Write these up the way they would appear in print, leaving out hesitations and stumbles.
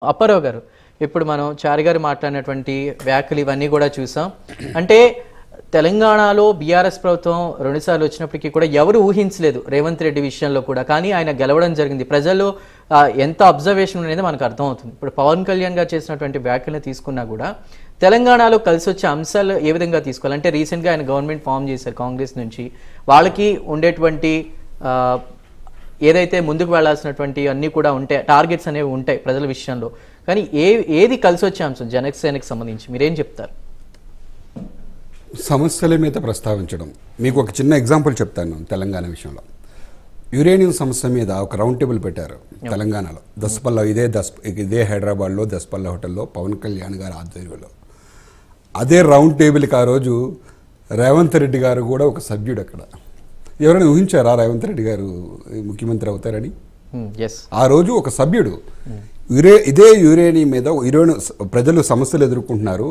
అప్పారావు గారు, ఇప్పుడు మనం చారి గారు మాట్లాడినటువంటి వ్యాఖ్యలు ఇవన్నీ కూడా చూసాం. అంటే తెలంగాణలో బీఆర్ఎస్ ప్రభుత్వం రెండుసార్లు వచ్చినప్పటికీ కూడా ఎవరు ఊహించలేదు రేవంత్ రెడ్డి విషయంలో కూడా. కానీ ఆయన గెలవడం జరిగింది. ప్రజల్లో ఎంత అబ్జర్వేషన్ అనేది మనకు అర్థమవుతుంది. ఇప్పుడు పవన్ కళ్యాణ్ గారు చేసినటువంటి వ్యాఖ్యలను తీసుకున్నా కూడా తెలంగాణలో కలిసి వచ్చే అంశాలు ఏ విధంగా తీసుకోవాలి అంటే, రీసెంట్గా ఆయన గవర్నమెంట్ ఫామ్ చేశారు కాంగ్రెస్ నుంచి. వాళ్ళకి ఉండేటువంటి ఏదైతే ముందుకు వెళ్లాల్సినటువంటి అన్నీ కూడా ఉంటాయి, టార్గెట్స్ అనేవి ఉంటాయి ప్రజల విషయంలో. కానీ ఏది కలిసి వచ్చే అంశం జనసేనకి సంబంధించి మీరేం చెప్తారు? సమస్యల మీద ప్రస్తావించడం. మీకు ఒక చిన్న ఎగ్జాంపుల్ చెప్తాను. తెలంగాణ విషయంలో యురేనియం సమస్య మీద ఒక రౌండ్ టేబుల్ పెట్టారు తెలంగాణలో. దసపల్లా ఇదే హైదరాబాద్లో దసపల్లా హోటల్లో పవన్ కళ్యాణ్ గారి ఆధ్వర్యంలో. అదే రౌండ్ టేబుల్కి ఆ రోజు రేవంత్ రెడ్డి గారు కూడా ఒక సభ్యుడు. అక్కడ ఎవరైనా ఊహించారా రేవంత్ రెడ్డి గారు ముఖ్యమంత్రి అవుతారని? ఆ రోజు ఒక సభ్యుడు. ఇదే యురేనియం మీద ప్రజలు సమస్యలు ఎదుర్కొంటున్నారు.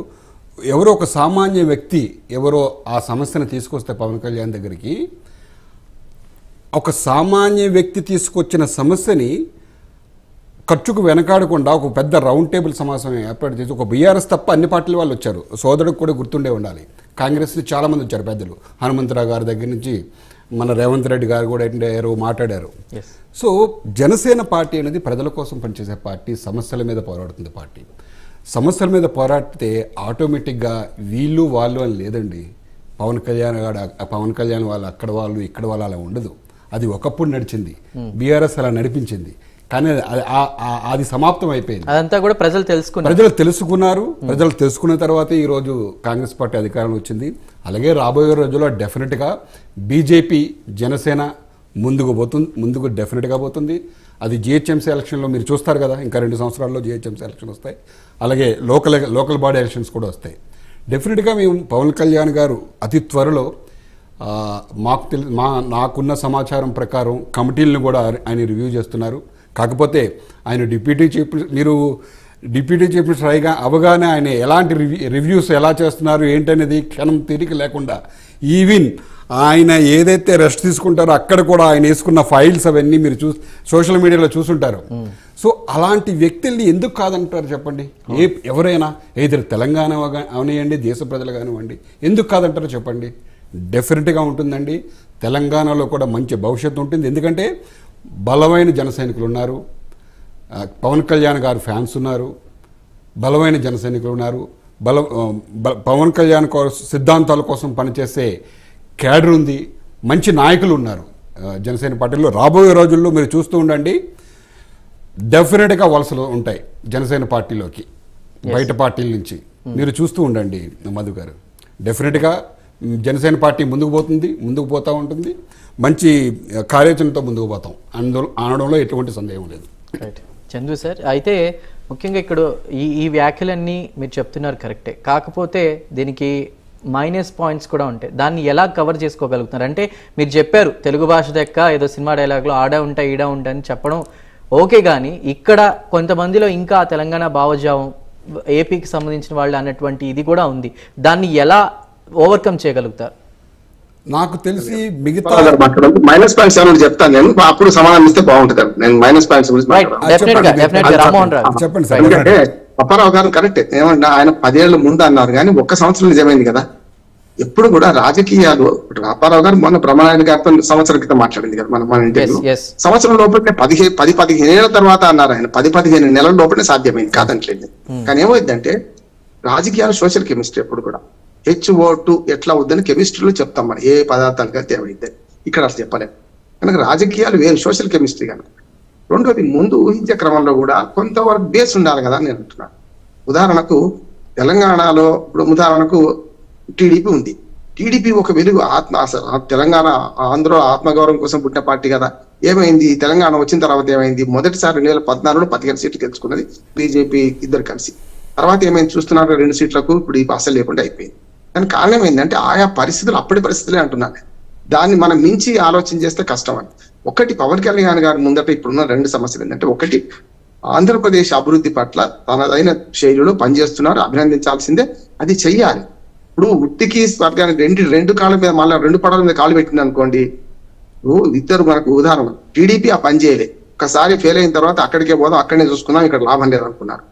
ఎవరో ఒక సామాన్య వ్యక్తి ఎవరో ఆ సమస్యను తీసుకొస్తే పవన్ కళ్యాణ్ దగ్గరికి, ఒక సామాన్య వ్యక్తి తీసుకొచ్చిన సమస్యని ఖర్చుకు వెనకాడకుండా ఒక పెద్ద రౌండ్ టేబుల్ సమావేశం ఏర్పాటు చేసి, ఒక బీఆర్ఎస్ తప్ప అన్ని పార్టీల వాళ్ళు వచ్చారు. సోదరుడికి కూడా గుర్తుండే ఉండాలి, కాంగ్రెస్లో చాలామంది వచ్చారు పెద్దలు. హనుమంతరావు గారి దగ్గర నుంచి మన రేవంత్ రెడ్డి గారు కూడా ఏంటంటే మాట్లాడారు. సో జనసేన పార్టీ అనేది ప్రజల కోసం పనిచేసే పార్టీ, సమస్యల మీద పోరాడుతుంది పార్టీ. సమస్యల మీద పోరాడితే ఆటోమేటిక్గా వీళ్ళు వాళ్ళు అని లేదండి. పవన్ కళ్యాణ్ వాళ్ళు అక్కడ వాళ్ళు ఇక్కడ వాళ్ళు అలా ఉండదు. అది ఒకప్పుడు నడిచింది, బీఆర్ఎస్ అలా నడిపించింది. కానీ అది సమాప్తం అయిపోయింది. అదంతా కూడా ప్రజలు తెలుసుకున్నారు. ప్రజలు తెలుసుకున్న తర్వాత ఈరోజు కాంగ్రెస్ పార్టీ అధికారం వచ్చింది. అలాగే రాబోయే రోజుల్లో డెఫినెట్గా బీజేపీ జనసేన ముందుకు డెఫినెట్గా పోతుంది. అది జిహెచ్ఎంసీ ఎలక్షన్లో మీరు చూస్తారు కదా, ఇంకా 2 సంవత్సరాల్లో జిహెచ్ఎంసీ ఎలక్షన్ వస్తాయి. అలాగే లోకల్ బాడీ ఎలక్షన్స్ కూడా వస్తాయి. డెఫినెట్గా మేము పవన్ కళ్యాణ్ గారు అతి త్వరలో నాకున్న సమాచారం ప్రకారం కమిటీలను కూడా ఆయన రివ్యూ చేస్తున్నారు. కాకపోతే ఆయన డిప్యూటీ చీఫ్ మినిస్టర్ అవగానే ఆయన ఎలాంటి రివ్యూస్ ఎలా చేస్తున్నారు ఏంటనేది క్షణం తీరిక లేకుండా, ఈవెన్ ఆయన ఏదైతే రెస్ట్ తీసుకుంటారో అక్కడ కూడా ఆయన వేసుకున్న ఫైల్స్ అవన్నీ మీరు సోషల్ మీడియాలో చూసుంటారు. సో అలాంటి వ్యక్తుల్ని ఎందుకు కాదంటారు చెప్పండి? ఎవరైనా ఏదైనా తెలంగాణ అవనివ్వండి, దేశ ప్రజలు కానివ్వండి, ఎందుకు కాదంటారో చెప్పండి? డెఫినెట్గా ఉంటుందండి. తెలంగాణలో కూడా మంచి భవిష్యత్తు ఉంటుంది. ఎందుకంటే బలమైన జన సైనికులు ఉన్నారు, పవన్ కళ్యాణ్ గారు ఫ్యాన్స్ ఉన్నారు, బలమైన జన సైనికులు ఉన్నారు, పవన్ కళ్యాణ్ సిద్ధాంతాల కోసం పనిచేసే క్యాడర్ ఉంది, మంచి నాయకులు ఉన్నారు జనసేన పార్టీలో. రాబోయే రోజుల్లో మీరు చూస్తూ ఉండండి, డెఫినెట్గా వలసలు ఉంటాయి జనసేన పార్టీలోకి బయట పార్టీల నుంచి. మీరు చూస్తూ ఉండండి మధు గారు. డెఫినెట్గా జనసేన పార్టీ ముందుకు పోతూ ఉంటుంది. మంచి కార్యాచరణతో ముందుకు పోతాం అనడంలో ఎటువంటి సందేహం లేదు. రైట్ చందు సార్, అయితే ముఖ్యంగా ఇక్కడ ఈ వ్యాఖ్యలన్నీ మీరు చెప్తున్నారు కరెక్టే. కాకపోతే దీనికి మైనస్ పాయింట్స్ కూడా ఉంటాయి. దాన్ని ఎలా కవర్ చేసుకోగలుగుతున్నారు అంటే, మీరు చెప్పారు తెలుగు భాష దక్క ఏదో సినిమా డైలాగ్లో ఆడ ఉంటాయి ఈడ ఉంటాయి అని చెప్పడం ఓకే, కానీ ఇక్కడ కొంతమందిలో ఇంకా తెలంగాణ భావజావం ఏపీకి సంబంధించిన వాళ్ళు అన్నటువంటి ఇది కూడా ఉంది. దాన్ని ఎలా ఓవర్కమ్ చేయగలుగుతారు? నాకు తెలిసి మిగతా మైనస్ పాయింట్స్ ఏమైనా చెప్తాను నేను, అప్పుడు సమాధానం ఇస్తే బాగుంటుంది. నేను మైనస్ పాయింట్స్ చెప్పండి. ఎందుకంటే అప్పారావు గారు కరెక్ట్ ఏమన్నా, ఆయన 10 ఏళ్ళ ముందు అన్నారు కానీ 1 సంవత్సరం నిజమైంది కదా. ఎప్పుడు కూడా రాజకీయాలు, అప్పారావు గారు మొన్న బ్రహ్మనాయుడు గారితో సంవత్సరం క్రితం మాట్లాడింది కదా మన ఇంటర్వ్యూ. సంవత్సరం లోపలనే 10-15 ఏళ్ల తర్వాత అన్నారు ఆయన. 10-15 నెలల లోపలనే సాధ్యమైంది కాదంటలేదు. కానీ ఏమైందంటే రాజకీయాలు సోషల్ కెమిస్ట్రీ ఎప్పుడు కూడా HO2 ఎట్లా అవుద్దని కెమిస్ట్రీలో చెప్తాం మనం, ఏ పదార్థాలు కలితే ఏమైంది. ఇక్కడ అసలు చెప్పలేము కనుక రాజకీయాలు వేరు, సోషల్ కెమిస్ట్రీ కనుక. రెండోది, ముందు ఊహించే క్రమంలో కూడా కొంతవరకు బేస్ ఉండాలి కదా అని నేను అంటున్నాను. ఉదాహరణకు తెలంగాణలో ఇప్పుడు ఉదాహరణకు టీడీపీ ఉంది. టీడీపీ ఒక వెలుగు తెలంగాణ ఆంధ్ర ఆత్మగౌరవం కోసం పుట్టిన పార్టీ కదా. ఏమైంది తెలంగాణ వచ్చిన తర్వాత ఏమైంది? మొదటిసారి 2014లో 15 సీట్లు గెలుచుకున్నది బీజేపీ ఇద్దరు కలిసి. తర్వాత ఏమైంది చూస్తున్నారు, 2 సీట్లకు ఇప్పుడు ఈ అసలు లేకుండా అయిపోయింది. కానీ కారణం ఏంటంటే ఆయా పరిస్థితులు అప్పటి పరిస్థితులే అంటున్నాను. దాన్ని మనం మించి ఆలోచన చేస్తే కష్టం అని. ఒకటి, పవన్ కళ్యాణ్ గారి ముందట ఇప్పుడున్న 2 సమస్యలు ఏంటంటే, ఒకటి ఆంధ్రప్రదేశ్ అభివృద్ధి పట్ల తనదైన శైలిలో పనిచేస్తున్నారు, అభినందించాల్సిందే, అది చెయ్యాలి. ఇప్పుడు ఉట్టికి స్వర్గానికి 2 కాళ్ళ మీద మళ్ళీ 2 పడవల మీద కాలు పెట్టింది అనుకోండి, ఇద్దరు మనకు ఉదాహరణ టీడీపీ ఆ పని చేయలే, ఒక్కసారి ఫెయిల్ అయిన తర్వాత అక్కడికే పోదాం, అక్కడనే చూసుకుందాం, ఇక్కడ లాభం లేదనుకున్నారు.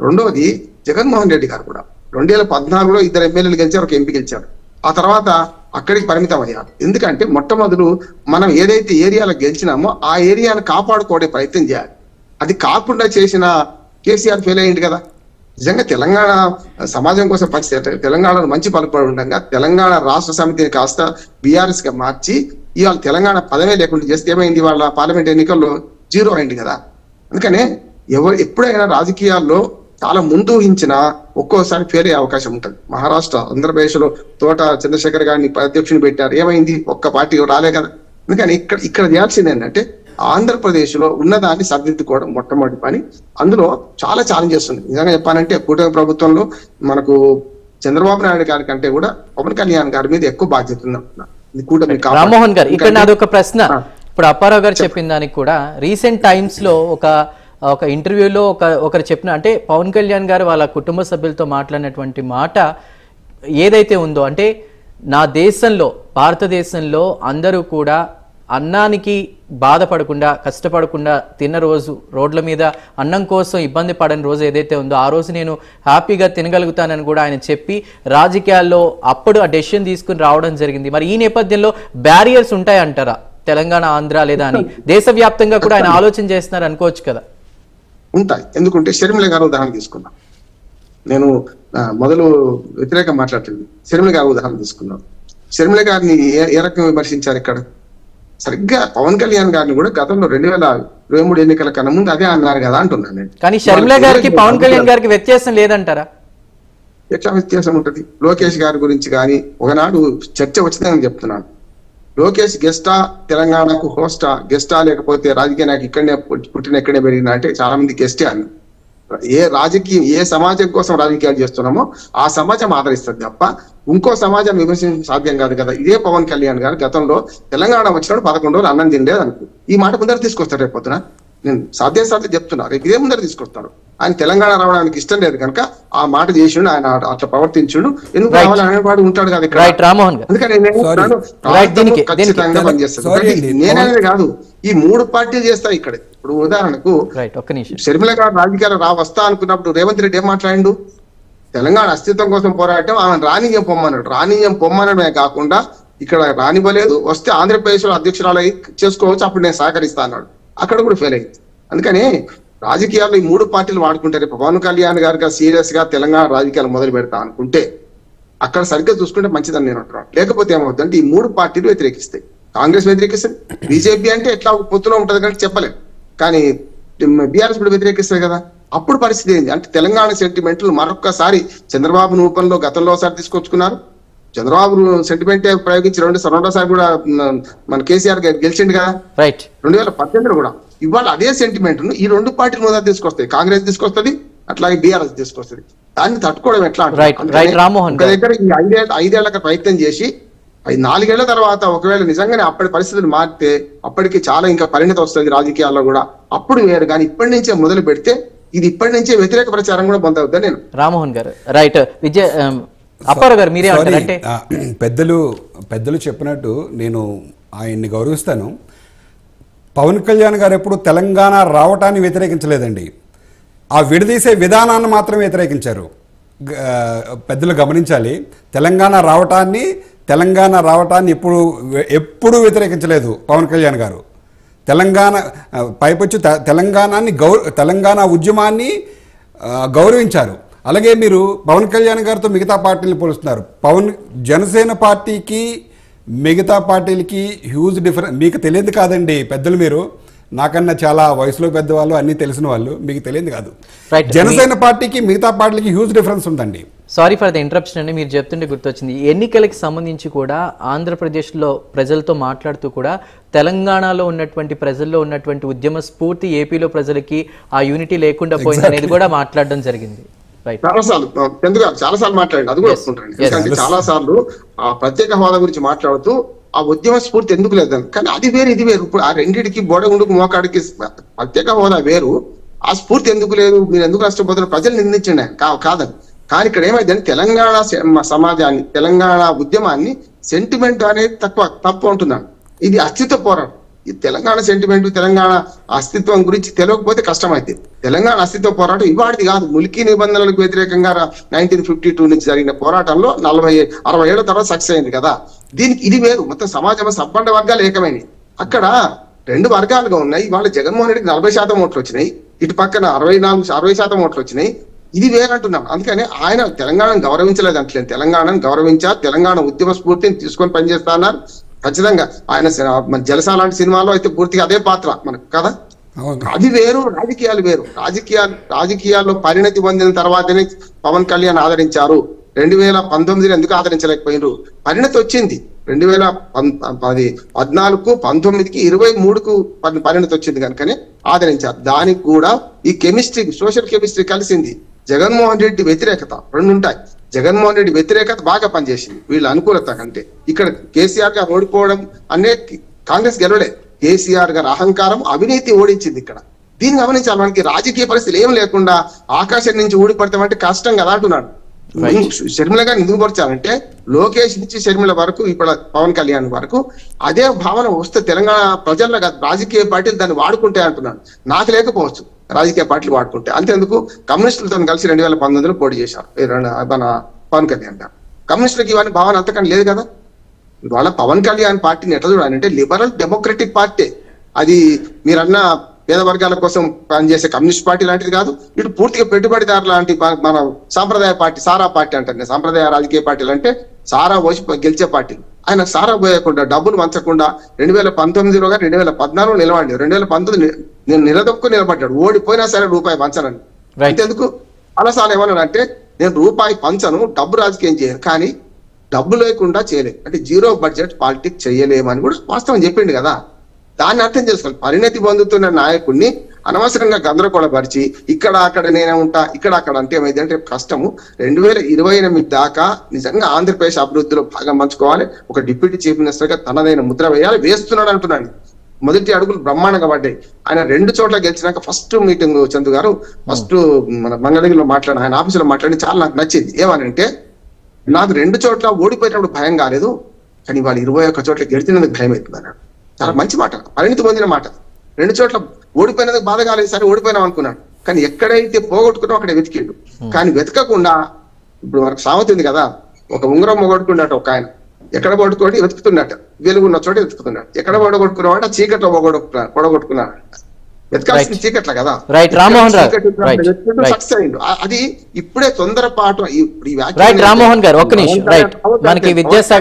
రెండోది జగన్మోహన్ రెడ్డి గారు కూడా 2014లో 2 ఎమ్మెల్యేలు గెలిచారు, 1 ఎంపీ గెలిచారు. ఆ తర్వాత అక్కడికి పరిమితం అయ్యారు. ఎందుకంటే మొట్టమొదలు మనం ఏదైతే ఏరియాలో గెలిచినామో ఆ ఏరియాను కాపాడుకోవడే ప్రయత్నం చేయాలి. అది కాకుండా చేసిన కేసీఆర్ ఫెయిల్ అయ్యింది కదా. నిజంగా తెలంగాణ సమాజం కోసం తెలంగాణలో మంచి పలుకుబడి ఉండగా తెలంగాణ రాష్ట్ర సమితిని కాస్త బీఆర్ఎస్ గా మార్చి ఇవాళ తెలంగాణ పదమే లేకుండా చేస్తే ఏమైంది, వాళ్ళ పార్లమెంట్ ఎన్నికల్లో 0 అయింది కదా. అందుకనే ఎప్పుడైనా రాజకీయాల్లో చాలా ముందు ఊహించిన ఒక్కోసారి ఫెయిల్ అయ్యే అవకాశం ఉంటుంది. మహారాష్ట్ర, ఆంధ్రప్రదేశ్ లో తోట చంద్రశేఖర్ గారిని అధ్యక్షుని పెట్టారు, ఏమైంది, ఒక్క పార్టీ రాలే కదా. అందుకని ఇక్కడ చేయాల్సింది ఏంటంటే ఆంధ్రప్రదేశ్ లో ఉన్నదాన్ని సరిదిద్దుకోవడం మొట్టమొదటి పని. అందులో చాలా ఛాలెంజెస్ ఉంది. నిజంగా చెప్పాలంటే కూటమి ప్రభుత్వంలో మనకు చంద్రబాబు నాయుడు గారి కంటే కూడా పవన్ కళ్యాణ్ గారి మీద ఎక్కువ బాధ్యత ఉంది కూటమి. రామ్మోహన్ గారు, ఇక్కడ నాదొక ప్రశ్న. ఇప్పుడు అప్పారావు గారు చెప్పిన దానికి కూడా రీసెంట్ టైమ్స్ లో ఒక ఇంటర్వ్యూలో ఒకరు చెప్పిన, అంటే పవన్ కళ్యాణ్ గారు వాళ్ళ కుటుంబ సభ్యులతో మాట్లాడినటువంటి మాట ఏదైతే ఉందో, అంటే నా దేశంలో, భారతదేశంలో అందరూ కూడా అన్నానికి బాధపడకుండా, కష్టపడకుండా తిన్న రోజు, రోడ్ల మీద అన్నం కోసం ఇబ్బంది పడని రోజు ఏదైతే ఉందో ఆ రోజు నేను హ్యాపీగా తినగలుగుతానని కూడా ఆయన చెప్పి రాజకీయాల్లో అప్పుడు ఆ డెసిషన్ తీసుకుని రావడం జరిగింది. మరి ఈ నేపథ్యంలో బ్యారియర్స్ ఉంటాయంటారా తెలంగాణ, ఆంధ్ర లేదా అని దేశవ్యాప్తంగా కూడా ఆయన ఆలోచన చేస్తున్నారు అనుకోవచ్చు కదా? ఉంటాయి. ఎందుకంటే షర్మిల గారు ఉదాహరణ తీసుకున్నాం. నేను మొదలు వ్యతిరేకంగా మాట్లాడుతుంది, షర్మిల గారు ఉదాహరణ తీసుకున్నాం. షర్మిల గారిని ఏ రకంగా విమర్శించారు ఇక్కడ? సరిగ్గా పవన్ కళ్యాణ్ గారిని కూడా గతంలో 2023 ఎన్నికల కన్నా ముందు అదే అన్నారు కదా అంటున్నాను నేను. కానీ షర్మిల గారికి పవన్ కళ్యాణ్ గారికి వ్యత్యాసం లేదంటారా? ఎట్లా వ్యత్యాసం ఉంటుంది? లోకేష్ గారి గురించి కానీ ఒకనాడు చర్చ వచ్చిందని చెప్తున్నాను. లోకేష్ గెస్టా, తెలంగాణకు హోస్టా, గెస్టా లేకపోతే రాజకీయ నాకు ఇక్కడనే పుట్టిన ఎక్కడే పెరిగినా అంటే చాలా మంది గెస్టే అని. ఏ సమాజం కోసం రాజకీయాలు చేస్తున్నామో ఆ సమాజం ఆదరిస్తుంది తప్ప ఇంకో సమాజం విమర్శించడం సాధ్యం కాదు కదా. ఇదే పవన్ కళ్యాణ్ గారు గతంలో తెలంగాణ వచ్చినప్పుడు 11 రోజులు అన్నం తినలేదు అనుకో, ఈ మాట ముందర తీసుకొస్తారు. రేపు పొద్దున నేను సాధ్యం చెప్తున్నా, రేపు ఇదే ముందర తీసుకొస్తాడు. ఆయన తెలంగాణ రావడానికి ఇష్టం లేదు కనుక ఆ మాట చేసిండు, ఆయన అట్లా ప్రవర్తించుడు. ఎందుకు రావాలనేవాడు ఉంటాడు కదా ఇక్కడ. అందుకని ఖచ్చితంగా పనిచేస్తాను. నేననేది కాదు, ఈ 3 పార్టీలు చేస్తాయి ఇక్కడ. ఇప్పుడు ఉదాహరణకు షర్మిల గారు రాజకీయాలు వస్తా అనుకున్నప్పుడు రేవంత్ రెడ్డి ఏం మాట్లాడిండు? తెలంగాణ అస్తిత్వం కోసం పోరాటం, ఆమె రాణిజ్యం పొమ్మన్నాడు. రాణిజ్యం పొమ్మనడమే కాకుండా ఇక్కడ రానివ్వలేదు, వస్తే ఆంధ్రప్రదేశ్ లో అధ్యక్షురాలు చేసుకోవచ్చు, అప్పుడు నేను సహకరిస్తా అన్నాడు. అక్కడ కూడా ఫెయిల్ అయింది. అందుకని రాజకీయాల్లో ఈ 3 పార్టీలు వాడుకుంటారు. పవన్ కళ్యాణ్ గారు సీరియస్ గా తెలంగాణ రాజకీయాలు మొదలు పెడతా అనుకుంటే అక్కడ సరిగ్గా చూసుకుంటే మంచిదని నేను అంటున్నాను. లేకపోతే ఏమవుతుందంటే ఈ 3 పార్టీలు వ్యతిరేకిస్తాయి. కాంగ్రెస్ వ్యతిరేకిస్తుంది, బీజేపీ అంటే ఎట్లా పొత్తులో ఉంటది కానీ చెప్పలేం, కానీ బీఆర్ఎస్ కూడా వ్యతిరేకిస్తుంది కదా. అప్పుడు పరిస్థితి ఏంటి అంటే తెలంగాణ సెంటిమెంట్లు మరొక్కసారి చంద్రబాబు రూపంలో గతంలో ఒకసారి తీసుకొచ్చుకున్నారు. చంద్రబాబు సెంటిమెంట్ ప్రయోగించి రెండోసారి కూడా మన కేసీఆర్ గెలిచిండు కదా 2018 కూడా. ఇవాళ అదే సెంటిమెంట్ ను ఈ 2 పార్టీలు ముందు తీసుకొస్తాయి. కాంగ్రెస్ తీసుకొస్తుంది, అట్లాగే బీఆర్ఎస్ తీసుకొస్తుంది. దాన్ని తట్టుకోవడం ఎట్లా దగ్గర ఈ 5 ఏళ్లకు ప్రయత్నం చేసి 4 ఏళ్ల తర్వాత ఒకవేళ నిజంగానే అప్పటి పరిస్థితులు మారితే అప్పటికి చాలా ఇంకా పరిణతి వస్తుంది రాజకీయాల్లో కూడా, అప్పుడు వేరు. కానీ ఇప్పటి నుంచే మొదలు పెడితే ఇది ఇప్పటి నుంచే వ్యతిరేక ప్రచారం కూడా పొందవుద్దా నేను. రామ్మోహన్ గారు రైట్. అప్పారావు గారు మీరే అంటే పెద్దలు చెప్పినట్టు నేను ఆయన్ని గౌరవిస్తాను. పవన్ కళ్యాణ్ గారు ఎప్పుడు తెలంగాణ రావటాన్ని వ్యతిరేకించలేదండి, ఆ విడదీసే విధానాన్ని మాత్రమే వ్యతిరేకించారు. పెద్దలు గమనించాలి, తెలంగాణ రావటాన్ని ఎప్పుడు వ్యతిరేకించలేదు పవన్ కళ్యాణ్ గారు. పైపొచ్చు తెలంగాణ ఉద్యమాన్ని గౌరవించారు. అలాగే మీరు పవన్ కళ్యాణ్ గారితో మిగతా పార్టీలు పోలుస్తున్నారు. జనసేన పార్టీకి మిగతా పార్టీలకి హ్యూజ్ డిఫరెన్స్ మీకు తెలియదు కాదండి. పెద్దలు మీరు నాకన్నా చాలా వయసులో పెద్దవాళ్ళు, అన్నీ తెలిసిన వాళ్ళు, మీకు తెలియదు కాదు. జనసేన పార్టీకి మిగతా పార్టీలకి హ్యూజ్ డిఫరెన్స్ ఉందండి. సారీ ఫర్ ద ఇంటరప్షన్ అండి, మీరు చెప్తుంటే గుర్తొచ్చింది. ఎన్నికలకి సంబంధించి కూడా ఆంధ్రప్రదేశ్లో ప్రజలతో మాట్లాడుతూ కూడా తెలంగాణలో ఉన్నటువంటి ప్రజల్లో ఉన్నటువంటి ఉద్యమ స్ఫూర్తి ఏపీలో ప్రజలకి ఆ యూనిటీ లేకుండా పోయింది అనేది కూడా మాట్లాడడం జరిగింది. చాలాసార్లు మాట్లాడండి, అది కూడా ఒప్పుకుంటాను. ఎందుకంటే చాలా సార్లు ఆ ప్రత్యేక హోదా గురించి మాట్లాడుతూ ఆ ఉద్యమ స్ఫూర్తి ఎందుకు లేదని, కానీ అది వేరు ఇది వేరు. ఇప్పుడు ఆ రెండింటికి బోడగుండుకు మోకాడికి ప్రత్యేక హోదా వేరు, ఆ స్ఫూర్తి ఎందుకు లేదు, మీరు ఎందుకు నష్టపోతున్నారు ప్రజలు నిర్ణయించండి కాదని. కానీ ఇక్కడ ఏమైందంటే తెలంగాణ సమాజాన్ని, తెలంగాణ ఉద్యమాన్ని సెంటిమెంట్ అనేది తప్పు ఉంటున్నాను. ఇది అస్తిత్వ పోరాటం. ఈ తెలంగాణ సెంటిమెంట్, తెలంగాణ అస్తిత్వం గురించి తెలియకపోతే కష్టమైంది. తెలంగాణ అస్తిత్వ పోరాటం ఇవాడిది కాదు. ములికీ నిబంధనలకు వ్యతిరేకంగా 1952 నుంచి జరిగిన పోరాటంలో 60 ఏళ్ల తర్వాత సక్సెస్ అయింది కదా. దీనికి ఇది వేరు. మొత్తం సమాజంలో సబ్బండ వర్గాలు ఏకమైనవి. అక్కడ 2 వర్గాలుగా ఉన్నాయి. ఇవాళ జగన్మోహన్ రెడ్డికి 40% ఓట్లు వచ్చినాయి, ఇటు పక్కన 60% ఓట్లు వచ్చినాయి. ఇది వేరంటున్నాం. అందుకని ఆయన తెలంగాణను గౌరవించలేదు అంటలేదు, తెలంగాణను గౌరవించారు. తెలంగాణ ఉద్యమ స్ఫూర్తిని తీసుకొని పనిచేస్తా అన్నారు. ఖచ్చితంగా ఆయన జలసా లాంటి సినిమాలో అయితే పూర్తిగా అదే పాత్ర మనకు కదా. అది వేరు, రాజకీయాలు వేరు. రాజకీయాల్లో పరిణతి పొందిన తర్వాతనే పవన్ కళ్యాణ్ ఆదరించారు. 2019 ఎందుకు ఆదరించలేకపోయినారు? పరిణతి వచ్చింది. 2014, 19కి 23కు పరిణతి వచ్చింది కనుకనే ఆదరించారు. దానికి కూడా ఈ కెమిస్ట్రీ, సోషల్ కెమిస్ట్రీ కలిసింది. జగన్మోహన్ రెడ్డి వ్యతిరేకత 2 ఉంటాయి. జగన్మోహన్ రెడ్డి వ్యతిరేకత బాగా పనిచేసింది వీళ్ళ అనుకూలత కంటే. ఇక్కడ కేసీఆర్ గారు ఓడిపోవడం అనే కాంగ్రెస్ గెలవలే, కేసీఆర్ గారు అహంకారం, అవినీతి ఓడించింది ఇక్కడ. దీన్ని గమనించాలి. మనకి రాజకీయ పరిస్థితులు ఏం లేకుండా ఆకాశం నుంచి ఊడిపడతామంటే కష్టం కదా అంటున్నాడు. షర్మిల గారిని ఎందుకు పరచాలంటే లోకేష్ నుంచి షర్మిల వరకు, ఇప్పుడు పవన్ కళ్యాణ్ వరకు అదే భావన వస్తే తెలంగాణ ప్రజల్లో రాజకీయ పార్టీలు దాన్ని వాడుకుంటే అంటున్నాను. నాకు లేకపోవచ్చు, రాజకీయ పార్టీలు వాడుకుంటే. అంతేందుకు కమ్యూనిస్టులతో కలిసి 2019లో పోటీ చేశారు మన పవన్ కళ్యాణ్ గారు. కమ్యూనిస్టులకి ఇవన్నీ భావన అంతకన్నా లేదు కదా. ఇవాళ పవన్ కళ్యాణ్ పార్టీని ఎట్లా చూడాలంటే లిబరల్ డెమోక్రటిక్ పార్టీ. అది మీరన్న పేద వర్గాల కోసం పనిచేసే కమ్యూనిస్ట్ పార్టీ లాంటిది కాదు. ఇటు పూర్తిగా పెట్టుబడిదారు లాంటి మన సాంప్రదాయ పార్టీ, సారా పార్టీ అంటారు. సాంప్రదాయ రాజకీయ పార్టీలు అంటే సారా పోసి గెలిచే పార్టీలు. ఆయన సారా పోయకుండా, డబ్బులు వంచకుండా 2019లో 2014 నిలబడి 2019 నేను నిలదొక్కుని నిలబడ్డాడు. ఓడిపోయినా సరే రూపాయి పంచనని. అంతేందుకు అలసాలు ఏమన్నాడు అంటే, నేను రూపాయి పంచను, డబ్బు రాజకీయం చేయను, కానీ డబ్బు లేకుండా చేయలేదు అంటే జీరో బడ్జెట్ పాలిటిక్స్ చేయలేమని కూడా వాస్తవం చెప్పిండు కదా. దాన్ని అర్థం చేసుకోవాలి. పరిణతి పొందుతున్న నాయకుడిని అనవసరంగా గందరగోళపరిచి ఇక్కడ అక్కడ నేనే ఉంటా, ఇక్కడ అక్కడ అంటే ఏమైందంటే కష్టము. 2028 దాకా నిజంగా ఆంధ్రప్రదేశ్ అభివృద్ధిలో భాగం పంచుకోవాలి. ఒక డిప్యూటీ చీఫ్ మినిస్టర్ గా తనదైన ముద్ర వేయాలి. వేస్తున్నాడు అంటున్నాను. మొదటి అడుగులు బ్రహ్మాండంగా పడ్డాయి. ఆయన 2 చోట్ల గెలిచినాక ఫస్ట్ మీటింగ్ చందు గారు ఫస్ట్ మన మంగళగిరిలో మాట్లాడి, ఆయన ఆఫీసులో మాట్లాడి చాలా నాకు నచ్చింది. ఏమనంటే, నాకు 2 చోట్ల ఓడిపోయినప్పుడు భయం కాలేదు, కానీ వాళ్ళు 21 చోట్ల గెలిచినందుకు భయం అవుతుంది అన్నాడు. చాలా మంచి మాట, పరిణతి పొందిన మాట. 2 చోట్ల ఓడిపోయినందుకు బాధ కాలేదు, సరే ఓడిపోయినాం అనుకున్నాడు, కానీ ఎక్కడైతే పోగొట్టుకున్నావు అక్కడ వెతికిండు. కానీ వెతకకుండా, ఇప్పుడు మనకు సామెత ఉంది కదా, ఒక ఉంగరం పోగొట్టుకున్నట్టు ఒక ఆయన ఎక్కడ పడుకోండి వెతుకుతున్నట్టు, వెలుగున్న చోట వెతుకుతున్నాడు. ఎక్కడ పడగొట్టుకున్నాడు? చీకట్లో పొడగొట్టుకున్నాడు. వెతకాల్సిన చీకట్ల కదా. సక్సెస్ అయిండు. అది ఇప్పుడే తొందరపాటు. రామ్మోహన్ గారు ఒక్క నిమిషం. రైట్, మనకి విద్యాసాగర్